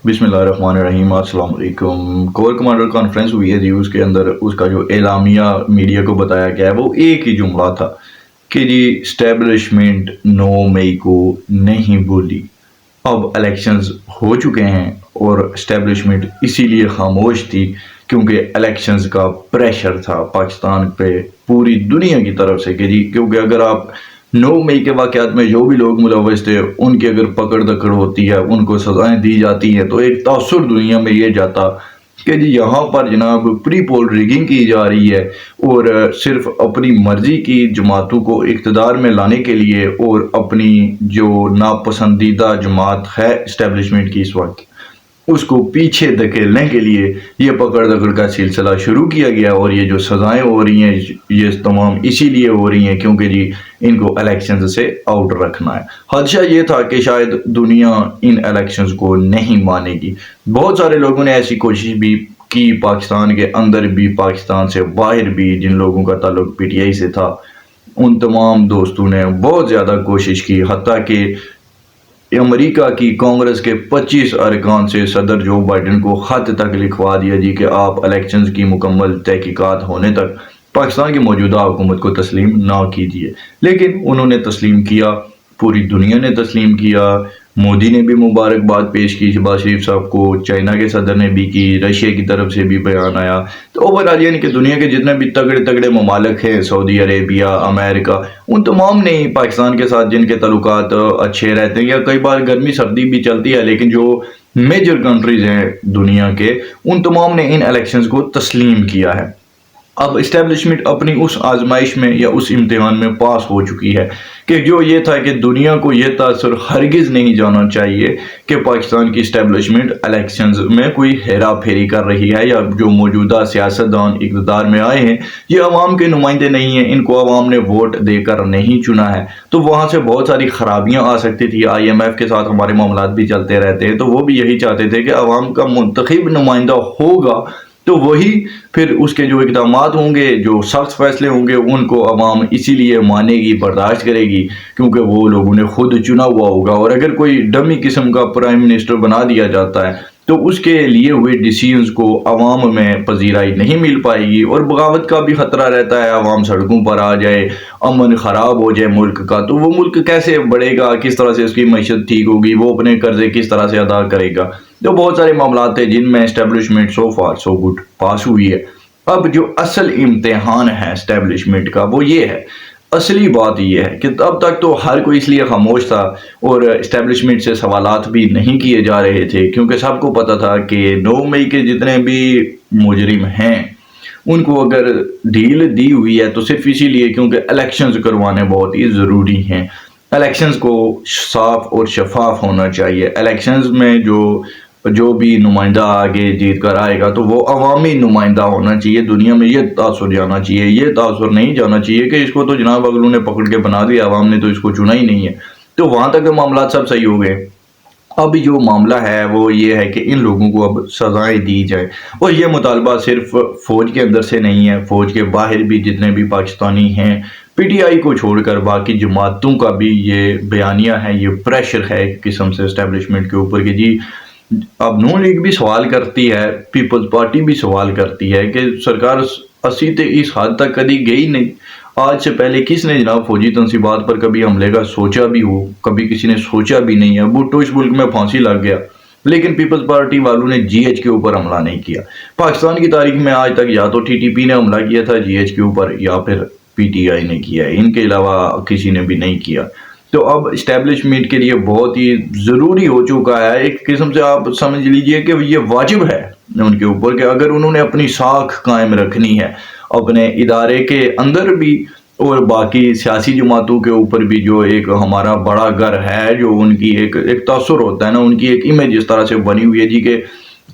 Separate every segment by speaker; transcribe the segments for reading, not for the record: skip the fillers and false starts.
Speaker 1: बिस्मिल्लाहिर्रहमानिर्रहीम। अस्सलाम वालेकुम। कोर कमांडर कॉन्फ्रेंस हुई है जी, उसके अंदर उसका जो एलामिया मीडिया को बताया गया है वो एक ही जुमला था कि जी स्टैब्लिशमेंट 9 मई को नहीं बोली। अब इलेक्शंस हो चुके हैं और स्टैब्लिशमेंट इसीलिए खामोश थी क्योंकि इलेक्शंस का प्रेशर था पाकिस्तान पे पूरी दुनिया की तरफ से कि जी, क्योंकि अगर आप 9 मई के वाक़यात में जो भी लोग मुलव्वस थे उनकी अगर पकड़ दकड़ होती है, उनको सज़ाएं दी जाती हैं, तो एक तासुर दुनिया में ये जाता कि जी यहाँ पर जनाब प्री पोल रिगिंग की जा रही है और सिर्फ अपनी मर्जी की जमातों को इक़्तिदार में लाने के लिए और अपनी जो नापसंदीदा जमात है इस्टेब्लिशमेंट की इस वक्त उसको पीछे धकेलने के लिए ये पकड़ दकड़ का सिलसिला शुरू किया गया। और ये जो सज़ाएं हो रही हैं ये तमाम इसीलिए हो रही हैं क्योंकि जी इनको इलेक्शंस से आउट रखना है। खदशा ये था कि शायद दुनिया इन इलेक्शंस को नहीं मानेगी। बहुत सारे लोगों ने ऐसी कोशिश भी की, पाकिस्तान के अंदर भी पाकिस्तान से बाहर भी, जिन लोगों का ताल्लुक पीटीआई से था उन तमाम दोस्तों ने बहुत ज़्यादा कोशिश की, हत्ता कि अमेरिका की कांग्रेस के 25 अरकान से सदर जो बाइडन को ख़त तक लिखवा दिया जी कि आप इलेक्शंस की मुकम्मल तहकीकात होने तक पाकिस्तान की मौजूदा हुकूमत को तस्लीम ना कीजिए। लेकिन उन्होंने तस्लीम किया, पूरी दुनिया ने तस्लीम किया। मोदी ने भी मुबारकबाद पेश की शहबाज शरीफ साहब को, चाइना के सदर ने भी की, रशिया की तरफ से भी बयान आया। तो ओवरऑल यानी कि दुनिया के जितने भी तगड़े तगड़े ममालिक हैं, सऊदी अरेबिया, अमेरिका, उन तमाम ने पाकिस्तान के साथ जिनके तल्लुकात अच्छे रहते हैं या कई बार गर्मी सर्दी भी चलती है, लेकिन जो मेजर कंट्रीज़ हैं दुनिया के उन तमाम ने इन इलेक्शंस को तस्लीम किया है। अब इस्टेब्लिशमेंट अपनी उस आजमाइश में या उस इम्तिहान में पास हो चुकी है कि जो ये था कि दुनिया को ये तासुर हरगिज़ नहीं जाना चाहिए कि पाकिस्तान की इस्टेब्लिशमेंट इलेक्शंस में कोई हेरा फेरी कर रही है या जो मौजूदा सियासतदान इक़्तिदार में आए हैं ये अवाम के नुमाइंदे नहीं हैं, इनको अवाम ने वोट देकर नहीं चुना है। तो वहाँ से बहुत सारी खराबियाँ आ सकती थी। IMF के साथ हमारे मामलात भी चलते रहते हैं, तो वो भी यही चाहते थे कि अवाम का मुंतखब नुमाइंदा होगा तो वही फिर उसके जो इक़दाम होंगे, जो सख्त फैसले होंगे उनको अवाम इसीलिए मानेगी, बर्दाश्त करेगी क्योंकि वो लोगों ने खुद चुना हुआ होगा। और अगर कोई डमी किस्म का प्राइम मिनिस्टर बना दिया जाता है तो उसके लिए हुए डिसीजंस को अवाम में पजीराई नहीं मिल पाएगी और बगावत का भी ख़तरा रहता है। अवाम सड़कों पर आ जाए, अमन ख़राब हो जाए मुल्क का, तो वो मुल्क कैसे बढ़ेगा, किस तरह से उसकी मईशत ठीक होगी, वो अपने कर्जे किस तरह से अदा करेगा। तो बहुत सारे मामला थे जिनमें इस्टेब्लिशमेंट सो फार सो गुड पास हुई है। अब जो असल इम्तिहान है इस्टेब्लिशमेंट का वो ये है, असली बात यह है कि अब तक तो हर कोई इसलिए खामोश था और इस्टेब्लिशमेंट से सवालात भी नहीं किए जा रहे थे क्योंकि सबको पता था कि 9 मई के जितने भी मुजरिम हैं उनको अगर ढील दी हुई है तो सिर्फ इसीलिए क्योंकि इलेक्शंस करवाने बहुत ही ज़रूरी हैं। इलेक्शंस को साफ और शफाफ होना चाहिए। इलेक्शंस में जो भी नुमाइंदा आगे जीत कर आएगा तो वो अवामी नुमाइंदा होना चाहिए। दुनिया में ये तासुर जाना चाहिए, ये तासुर नहीं जाना चाहिए कि इसको तो जनाब अगलों ने पकड़ के बना दिया, अवाम ने तो इसको चुना ही नहीं है। तो वहाँ तक मामला सब सही हो गए। अब जो मामला है वो ये है कि इन लोगों को अब सज़ाएं दी जाए और ये मुतालबा सिर्फ फ़ौज के अंदर से नहीं है, फ़ौज के बाहर भी जितने भी पाकिस्तानी हैं, पीटीआई को छोड़कर बाकी जमातों का भी ये बयानिया है, ये प्रेशर है एक किस्म से इस्टेब्लिशमेंट के ऊपर कि जी अब नून लीग भी सवाल करती है, पीपल्स पार्टी भी सवाल करती है कि सरकार असी तो इस हद तक कभी गई नहीं। आज से पहले किसने जनाब फौजी तनसीबात पर कभी हमले का सोचा भी हो, कभी किसी ने सोचा भी नहीं है। भुट्टो इस मुल्क में फांसी लग गया लेकिन पीपल्स पार्टी वालों ने GH के ऊपर हमला नहीं किया। पाकिस्तान की तारीख में आज तक या तो TTP ने हमला किया था GH के ऊपर या फिर PTI ने किया है, इनके अलावा किसी ने भी नहीं किया। तो अब इस्टेब्लिशमेंट के लिए बहुत ही ज़रूरी हो चुका है, एक किस्म से आप समझ लीजिए कि ये वाजिब है उनके ऊपर कि अगर उन्होंने अपनी साख कायम रखनी है अपने इदारे के अंदर भी और बाकी सियासी जमातों के ऊपर भी, जो एक हमारा बड़ा घर है, जो उनकी एक तासुर होता है ना, उनकी एक इमेज इस तरह से बनी हुई है जी के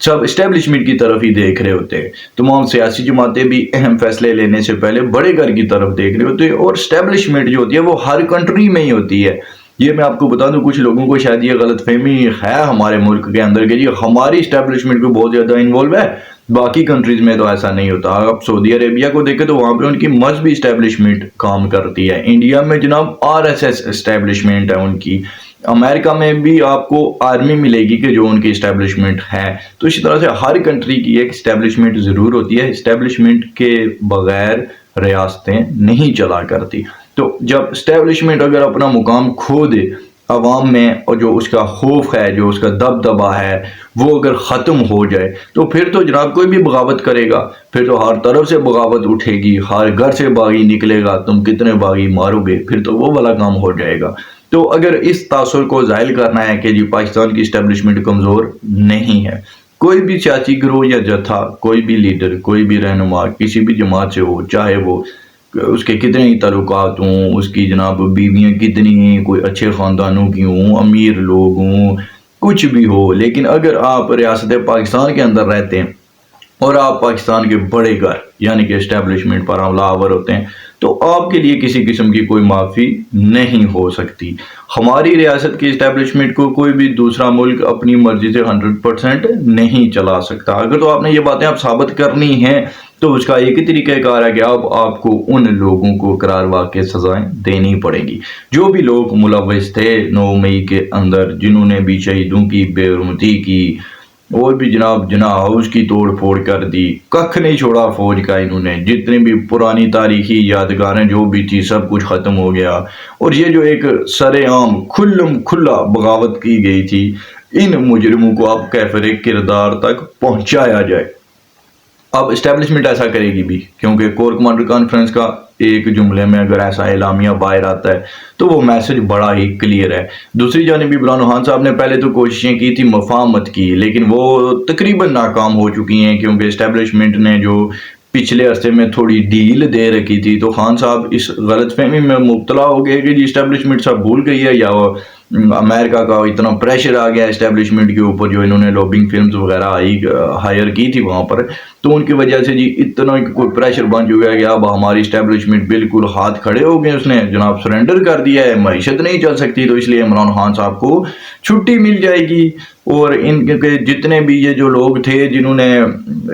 Speaker 1: सब इस्टेब्लिशमेंट की तरफ ही देख रहे होते हैं। तमाम सियासी जमातें भी अहम फैसले लेने से पहले बड़े घर की तरफ देख रहे होते हैं और इस्टेब्लिशमेंट जो होती है वो हर कंट्री में ही होती है। ये मैं आपको बता दूं, कुछ लोगों को शायद ये गलतफहमी है हमारे मुल्क के अंदर कि जी हमारी इस्टेब्लिशमेंट को बहुत ज़्यादा इन्वॉल्व है, बाकी कंट्रीज़ में तो ऐसा नहीं होता। आप सऊदी अरेबिया को देखें तो वहाँ पे उनकी मजहबी इस्टेब्लिशमेंट काम करती है। इंडिया में जनाब RSS इस्टेब्लिशमेंट है उनकी, امریکہ میں بھی آپ کو آرمی ملے گی کہ جو ان کی اسٹیبلشمنٹ ہے. تو اسی طرح سے ہر کنٹری کی ایک اسٹیبلشمنٹ ضرور ہوتی ہے. اسٹیبلشمنٹ کے بغیر ریاستیں نہیں چلا کرتی. تو جب اسٹیبلشمنٹ اگر اپنا مقام کھو دے عوام میں، اور جو اس کا خوف ہے، جو اس کا دبدبا ہے، وہ اگر ختم ہو جائے تو پھر تو جناب کوئی بھی بغاوت کرے گا. پھر تو ہر طرف سے بغاوت اٹھے گی، ہر گھر سے باغی نکلے گا، تم کتنے باغی مارو گے، پھر تو وہ والا کام ہو جائے گا. تو اگر اس تاثر کو زائل کرنا ہے کہ جی پاکستان کی اسٹیبلشمنٹ کمزور نہیں ہے، کوئی بھی سیاسی گروہ یا جتھا، کوئی بھی لیڈر، کوئی بھی رہنما کسی بھی جماعت سے ہو، چاہے وہ اس کے کتنے ہی تعلقات ہوں، اس کی جناب بیویاں کتنی ہیں، کوئی اچھے خاندانوں کی ہوں، امیر لوگ ہوں، کچھ بھی ہو، لیکن اگر آپ ریاست پاکستان کے اندر رہتے ہیں اور آپ پاکستان کے بڑے گھر یعنی کہ اسٹیبلشمنٹ پر حملہ آور ہوتے ہیں، تو آپ کے لیے کسی قسم کی کوئی معافی نہیں ہو سکتی. ہماری ریاست کی اسٹیبلشمنٹ کو کوئی بھی دوسرا ملک اپنی مرضی سے 100% نہیں چلا سکتا. اگر تو آپ نے یہ باتیں اب ثابت کرنی ہیں تو اس کا ایک ہی طریقہ کار ہے کہ اب آپ کو ان لوگوں کو قرار واقع سزائیں دینی پڑے گی جو بھی لوگ ملوث تھے 9 مئی کے اندر، جنہوں نے بھی شہیدوں کی بے حرمتی کی اور بھی جناب جناح ہاؤس کی توڑ پھوڑ کر دی. ککھ نہیں چھوڑا فوج کا انہوں نے. جتنی بھی پرانی تاریخی یادگاریں جو بھی تھی سب کچھ ختم ہو گیا. اور یہ جو ایک سر عام کھلا بغاوت کی گئی تھی، ان مجرموں کو اب کیفر کردار تک پہنچایا جائے. اب اسٹیبلشمنٹ ایسا کرے گی بھی، کیونکہ کور کمانڈر کانفرنس کا ایک جملے میں اگر ایسا اعلامیہ باہر آتا ہے تو وہ میسج بڑا ہی کلیئر ہے. دوسری جانب عمران خان صاحب نے پہلے تو کوششیں کی تھی مفاہمت کی، لیکن وہ تقریباً ناکام ہو چکی ہیں، کیونکہ اسٹیبلشمنٹ نے جو پچھلے عرصے میں تھوڑی ڈیل دے رکھی تھی، تو خان صاحب اس غلط فہمی میں مبتلا ہو گئے کہ جی اسٹیبلشمنٹ سب بھول گئی ہے، یا امریکہ کا اتنا پریشر آ گیا اسٹیبلشمنٹ کے اوپر، جو انہوں نے لوبنگ فلمز وغیرہ ہائر کی تھی وہاں پر، تو ان کی وجہ سے جی اتنا کوئی پریشر بن چکا ہے کہ اب ہماری اسٹیبلشمنٹ بالکل ہاتھ کھڑے ہو گئے، اس نے جناب سرنڈر کر دیا ہے، معیشت نہیں چل سکتی. تو اس لیے عمران خان صاحب کو چھٹی مل جائے گی، اور ان کے جتنے بھی یہ جو لوگ تھے جنہوں نے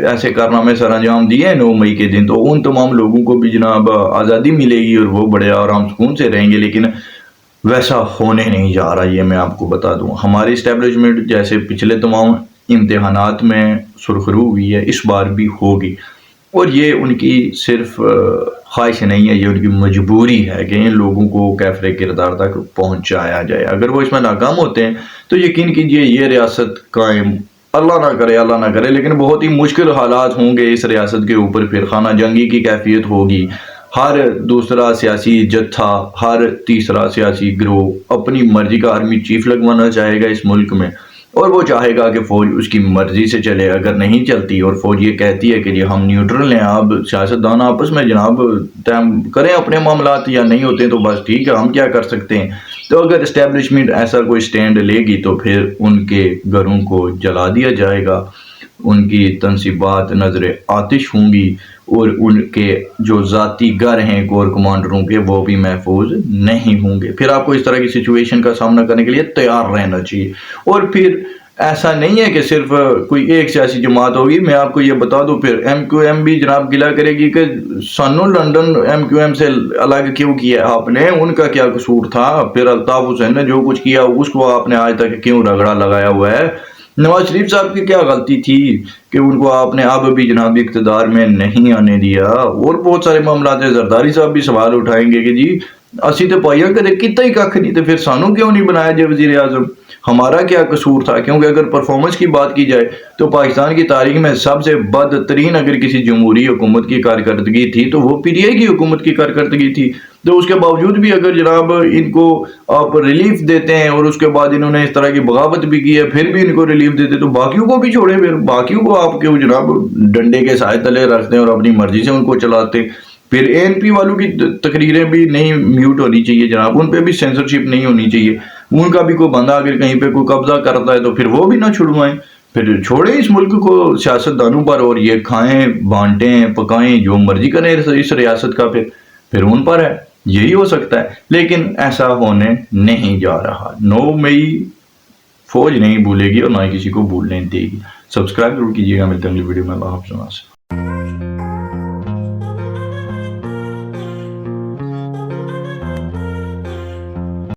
Speaker 1: ایسے کارنامے سر انجام دیے 9 مئی کے دن، تو ان تمام لوگوں کو بھی جناب آزادی ملے گی اور وہ بڑے آرام سکون سے رہیں گے. لیکن ویسا ہونے نہیں جا رہا، یہ میں آپ کو بتا دوں. ہماری اسٹیبلشمنٹ جیسے پچھلے تمام امتحانات میں سرخرو ہوئی ہے، اس بار بھی ہوگی. اور یہ ان کی صرف خواہش نہیں ہے، یہ ان کی مجبوری ہے کہ ان لوگوں کو کیفر کردار تک پہنچایا جائے. اگر وہ اس میں ناکام ہوتے ہیں تو یقین کیجئے یہ ریاست قائم، اللہ نہ کرے لیکن بہت ہی مشکل حالات ہوں گے اس ریاست کے اوپر. پھر خانہ جنگی کی کیفیت ہوگی. ہر دوسرا سیاسی جتھا، ہر تیسرا سیاسی گروہ اپنی مرضی کا آرمی چیف لگوانا چاہے گا اس ملک میں، اور وہ چاہے گا کہ فوج اس کی مرضی سے چلے. اگر نہیں چلتی اور فوج یہ کہتی ہے کہ جی ہم نیوٹرل ہیں، اب سیاستدان آپس میں جناب طے کریں اپنے معاملات، یا نہیں ہوتے تو بس ٹھیک ہے، ہم کیا کر سکتے ہیں. تو اگر اسٹیبلشمنٹ ایسا کوئی سٹینڈ لے گی تو پھر ان کے گھروں کو جلا دیا جائے گا، ان کی تنصیبات نظر آتش ہوں گی، اور ان کے جو ذاتی گھر ہیں کور کمانڈروں کے وہ بھی محفوظ نہیں ہوں گے. پھر آپ کو اس طرح کی سچویشن کا سامنا کرنے کے لیے تیار رہنا چاہیے. اور پھر ایسا نہیں ہے کہ صرف کوئی ایک سیاسی جماعت ہوگی. میں آپ کو یہ بتا دوں، پھر ایم کیو ایم بھی جناب گلا کرے گی کہ سانو لندن ایم کیو ایم سے الگ کیوں کیا آپ نے، ان کا کیا قصور تھا. پھر الطاف حسین نے جو کچھ کیا اس کو آپ نے آج تک کیوں رگڑا لگایا ہوا ہے. نواز شریف صاحب کی کیا غلطی تھی کہ ان کو آپ نے اب بھی جناب اقتدار میں نہیں آنے دیا. اور بہت سارے معاملات ہیں. زرداری صاحب بھی سوال اٹھائیں گے کہ جی اسی تو پائیا کدے کتا ہی کھ نہیں، تو پھر سانو کیوں نہیں بنایا جائے وزیر اعظم، ہمارا کیا قصور تھا. کیونکہ اگر پرفارمنس کی بات کی جائے تو پاکستان کی تاریخ میں سب سے بدترین اگر کسی جمہوری حکومت کی کارکردگی تھی تو وہ پی ٹی آئی کی حکومت کی کارکردگی تھی. تو اس کے باوجود بھی اگر جناب ان کو آپ ریلیف دیتے ہیں، اور اس کے بعد انہوں نے اس طرح کی بغاوت بھی کی ہے، پھر بھی ان کو ریلیف دیتے، تو باقیوں کو بھی چھوڑیں. پھر باقیوں کو آپ کے جناب ڈنڈے کے سائے تلے رکھتے ہیں اور اپنی مرضی سے ان کو چلاتے. پھر اے این پی والوں کی تقریریں بھی نہیں میوٹ ہونی چاہیے جناب، ان پہ بھی سینسرشپ نہیں ہونی چاہیے. ان کا بھی کوئی بندہ اگر کہیں پہ کوئی قبضہ کرتا ہے تو پھر وہ بھی نہ چھڑوائیں. پھر چھوڑیں اس ملک کو سیاستدانوں پر، اور یہ کھائیں بانٹیں پکائیں جو مرضی کریں اس ریاست کا. پھر ان پر ہے. یہی ہو سکتا ہے، لیکن ایسا ہونے نہیں جا رہا. 9 مئی فوج نہیں بھولے گی اور نہ ہی کسی کو بھولنے دے گی. سبسکرائب ضرور کیجیے گا. ملتے ہیں اگلی ویڈیو میں. اللہ حافظ.